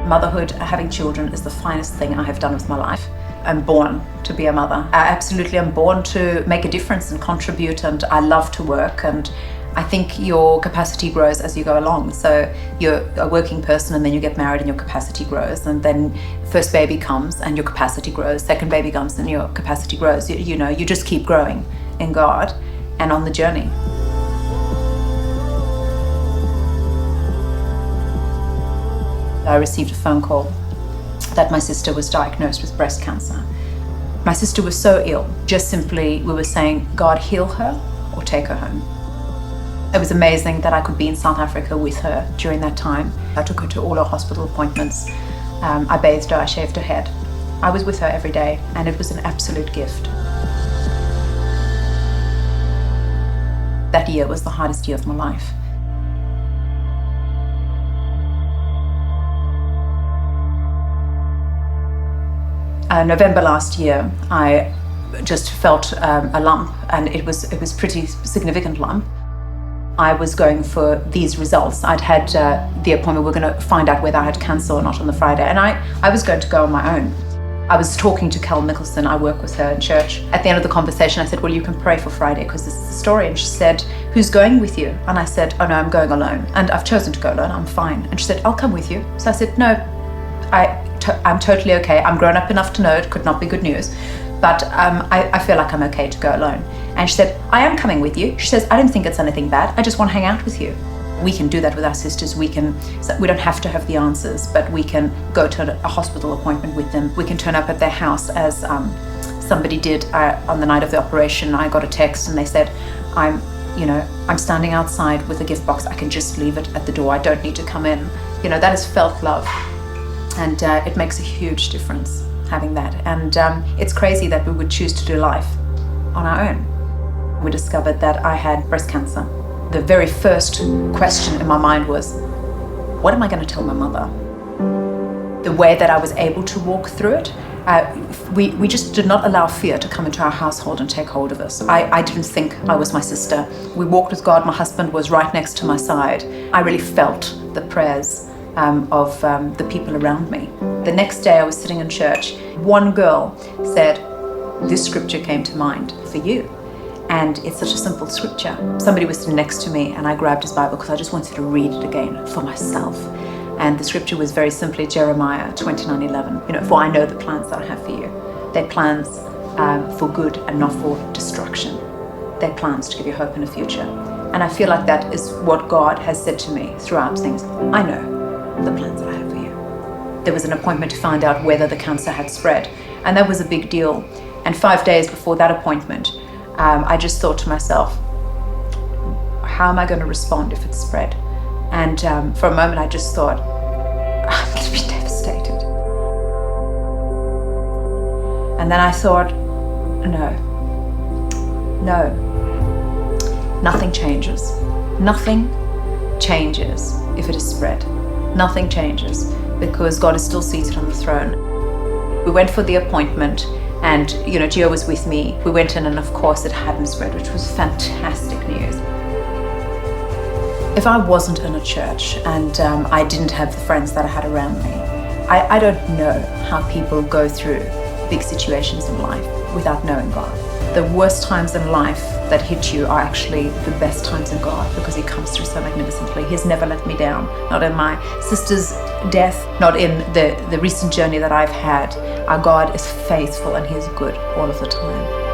Motherhood, having children is the finest thing I have done with my life. I'm born to be a mother. I absolutely am born to make a difference and contribute, and I love to work, and I think your capacity grows as you go along. So you're a working person and then you get married and your capacity grows, and then first baby comes and your capacity grows, second baby comes and your capacity grows. You just keep growing in God and on the journey. I received a phone call that my sister was diagnosed with breast cancer. My sister was so ill, just simply we were saying, God, heal her or take her home. It was amazing that I could be in South Africa with her during that time. I took her to all her hospital appointments. I bathed her, I shaved her head. I was with her every day, and it was an absolute gift. That year was the hardest year of my life. November last year, I just felt a lump, and it was pretty significant lump. I was going for these results. I'd had the appointment. We're going to find out whether I had cancer or not on the Friday, and I was going to go on my own. I was talking to Cal Mickelson. I work with her in church. At the end of the conversation, I said, well, you can pray for Friday because this is the story. And she said, who's going with you? And I said, oh no, I'm going alone. And I've chosen to go alone, I'm fine. And she said, I'll come with you. So I said, no, I'm totally okay. I'm grown up enough to know it could not be good news, but I feel like I'm okay to go alone. And she said, I am coming with you. She says, I don't think it's anything bad. I just want to hang out with you. We can do that with our sisters. We don't have to have the answers, but we can go to a hospital appointment with them. We can turn up at their house, as somebody did on the night of the operation. I got a text and they said, I'm standing outside with a gift box. I can just leave it at the door. I don't need to come in. That is felt love. And it makes a huge difference having that. And it's crazy that we would choose to do life on our own. We discovered that I had breast cancer. The very first question in my mind was, what am I going to tell my mother? The way that I was able to walk through it, we just did not allow fear to come into our household and take hold of us. I didn't think I was my sister. We walked with God. My husband was right next to my side. I really felt the prayers of the people around me. The next day I was sitting in church. One girl said, this scripture came to mind for you. And it's such a simple scripture. Somebody was sitting next to me and I grabbed his Bible because I just wanted to read it again for myself. And the scripture was very simply Jeremiah 29:11. For I know the plans that I have for you. They're plans for good and not for destruction. They're plans to give you hope in the future. And I feel like that is what God has said to me throughout things. I know the plans that I have for you. There was an appointment to find out whether the cancer had spread, and that was a big deal. And 5 days before that appointment, I just thought to myself, how am I going to respond if it's spread? And for a moment I just thought, I'm going to be devastated. And then I thought, no, nothing changes. Nothing changes if it is spread. Nothing changes because God is still seated on the throne. We went for the appointment and, Gio was with me. We went in and of course it hadn't spread, which was fantastic news. If I wasn't in a church and I didn't have the friends that I had around me, I don't know how people go through big situations in life without knowing God. The worst times in life that hit you are actually the best times in God because He comes through so magnificently. He's never let me down, not in my sister's death, not in the recent journey that I've had. Our God is faithful and He is good all of the time.